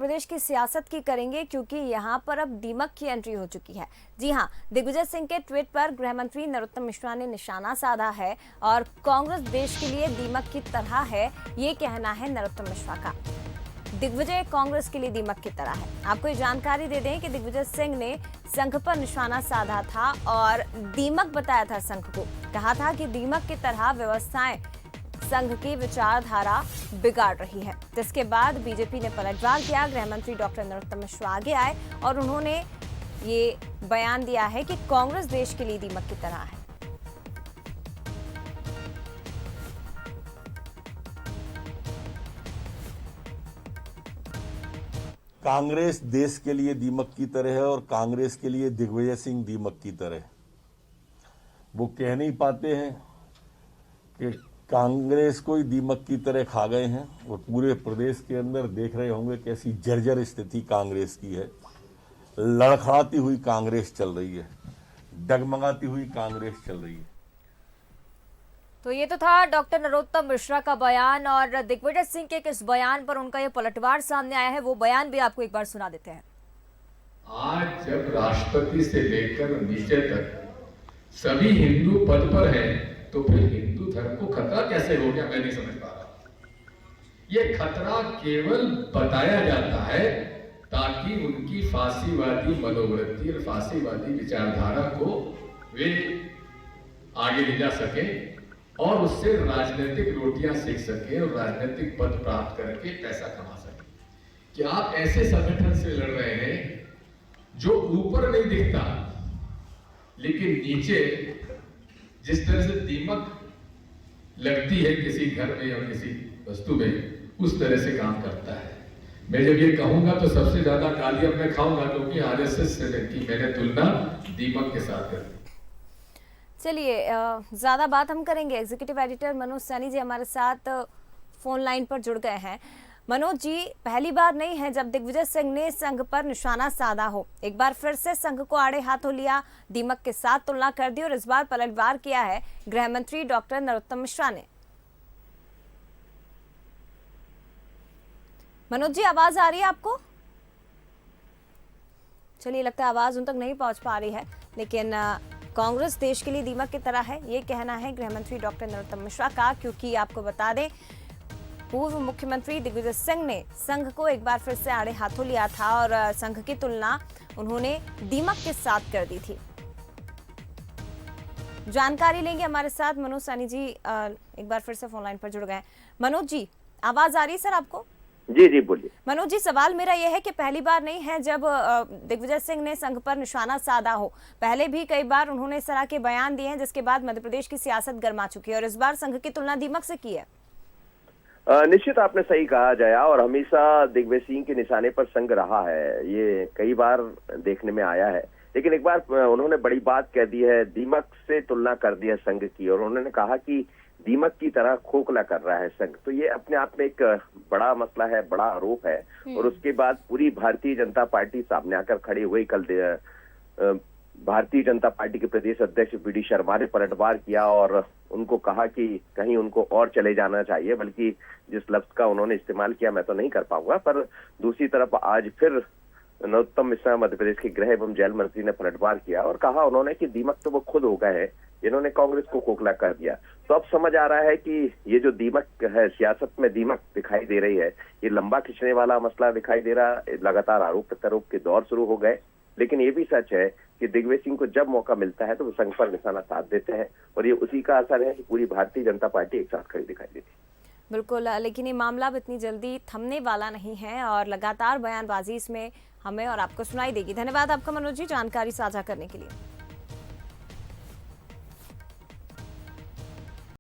प्रदेश की सियासत की करेंगे क्योंकि यहां पर अब दीमक की एंट्री हो चुकी है। जी हां, दिग्विजय सिंह के ट्वीट पर गृह मंत्री नरोत्तम मिश्रा ने निशाना साधा है और कांग्रेस देश के लिए दीमक की तरह है, ये कहना है नरोत्तम मिश्रा का। दिग्विजय कांग्रेस के लिए दीमक की तरह है। आपको ये जानकारी दे दें कि दिग्विजय सिंह ने संघ पर निशाना साधा था और दीमक बताया था संघ को। कहा था कि दीमक की तरह व्यवस्थाएं संघ की विचारधारा बिगाड़ रही है। जिसके बाद बीजेपी ने पलटवार किया। गृह मंत्री डॉक्टर नरोत्तम मिश्रा आगे आए और उन्होंने ये बयान दिया है कि कांग्रेस देश के लिए दीमक की तरह है। कांग्रेस देश के लिए दीमक की तरह है और कांग्रेस के लिए दिग्विजय सिंह दीमक की तरह। वो कह नहीं पाते हैं कि कांग्रेस को ही दीमक की तरह खा गए हैं। वो पूरे प्रदेश के अंदर देख रहे होंगे कैसी जर्जर स्थिति कांग्रेस की है। लड़खड़ाती हुई कांग्रेस चल रही है, डगमगाती हुई कांग्रेस चल रही है। तो ये तो था डॉक्टर नरोत्तम मिश्रा का बयान और दिग्विजय सिंह के किस बयान पर उनका ये पलटवार सामने आया है, वो बयान भी आपको एक बार सुना देते हैं। आज जब राष्ट्रपति से लेकर नीचे तक सभी हिंदू पद पर हैं, तो फिर हिंदू धर्म को खतरा कैसे हो गया, मैं नहीं समझ पा रहा। ये खतरा केवल बताया जाता है ताकि उनकी फांसीवादी मनोवृत्ति और फांसीवादी विचारधारा को वे आगे ले जा सके और उससे राजनीतिक रोटियां सेक सके और राजनीतिक पद प्राप्त करके पैसा कमा सके। क्या आप ऐसे संगठन से लड़ रहे हैं जो ऊपर नहीं दिखता लेकिन नीचे जिस तरह से दीमक लगती है किसी घर में या किसी वस्तु में, उस तरह से काम करता है। मैं जब ये कहूंगा तो सबसे ज्यादा गालियां मैं खाऊंगा क्योंकि आरएसएस से की मैंने तुलना दीमक के साथ कर दी। चलिए, ज्यादा बात हम करेंगे। एग्जीक्यूटिव एडिटर मनोज सैनी जी हमारे साथ फोन लाइन पर जुड़ गए हैं। मनोज जी, पहली बार नहीं है जब दिग्विजय सिंह ने संघ पर निशाना साधा हो। एक बार फिर से संघ को आड़े हाथों लिया, दीमक के साथ तुलना कर दी और इस बार पलटवार किया है गृह मंत्री डॉक्टर नरोत्तम मिश्रा ने। मनोज जी, आवाज आ रही है आपको? चलिए, लगता है आवाज उन तक नहीं पहुंच पा रही है, लेकिन कांग्रेस देश के लिए दीमक की तरह है, ये कहना है गृह मंत्री डॉक्टर नरोत्तम मिश्रा का। क्योंकि आपको बता दें, पूर्व मुख्यमंत्री दिग्विजय सिंह ने संघ को एक बार फिर से आड़े हाथों लिया था और संघ की तुलना उन्होंने दीमक के साथ कर दी थी। जानकारी लेंगे हमारे साथ मनोज सैनी जी, एक बार फिर से फोन लाइन पर जुड़ गए। मनोज जी, आवाज आ रही है सर आपको? जी जी, बोलिए। मनोज जी, सवाल मेरा यह है कि पहली बार नहीं है जब दिग्विजय सिंह ने संघ पर निशाना साधा हो। पहले भी कई बार उन्होंने इस तरह के बयान दिए हैं जिसके बाद मध्य प्रदेश की सियासत गर्मा चुकी है और इस बार संघ की तुलना दीमक से की है। निश्चित आपने सही कहा जया, और हमेशा दिग्विजय सिंह के निशाने पर संघ रहा है, ये कई बार देखने में आया है। लेकिन एक बार उन्होंने बड़ी बात कह दी है, दीमक से तुलना कर दी है संघ की, और उन्होंने कहा कि दीमक की तरह खोखला कर रहा है संघ। तो ये अपने आप में एक बड़ा मसला है, बड़ा आरोप है। और उसके बाद पूरी भारतीय जनता पार्टी सामने आकर खड़ी हुई। कल भारतीय जनता पार्टी के प्रदेश अध्यक्ष बी.डी. शर्मा ने पलटवार किया और उनको कहा कि कहीं उनको और चले जाना चाहिए, बल्कि जिस लफ्ज का उन्होंने इस्तेमाल किया मैं तो नहीं कर पाऊंगा। पर दूसरी तरफ आज फिर नरोत्तम मिश्रा मध्य प्रदेश के गृह एवं जेल मंत्री ने पलटवार किया और कहा उन्होंने कि दीमक तो वो खुद हो गए हैं जिन्होंने कांग्रेस को खोखला कर दिया। तो अब समझ आ रहा है कि ये जो दीमक है, सियासत में दीमक दिखाई दे रही है, ये लंबा खींचने वाला मसला दिखाई दे रहा है। लगातार आरोप प्रत्यारोप के दौर शुरू हो गए। लेकिन ये भी सच है कि दिग्विजय सिंह को जब मौका मिलता है तो वो संघ पर निशाना साध देते हैं और ये उसी का असर है कि पूरी भारतीय जनता पार्टी एक साथ खड़ी दिखाई देती है। बिल्कुल, लेकिन ये मामला अब इतनी जल्दी थमने वाला नहीं है और लगातार बयानबाजी इसमें हमें और आपको सुनाई देगी। धन्यवाद आपका मनोज जी, जानकारी साझा करने के लिए।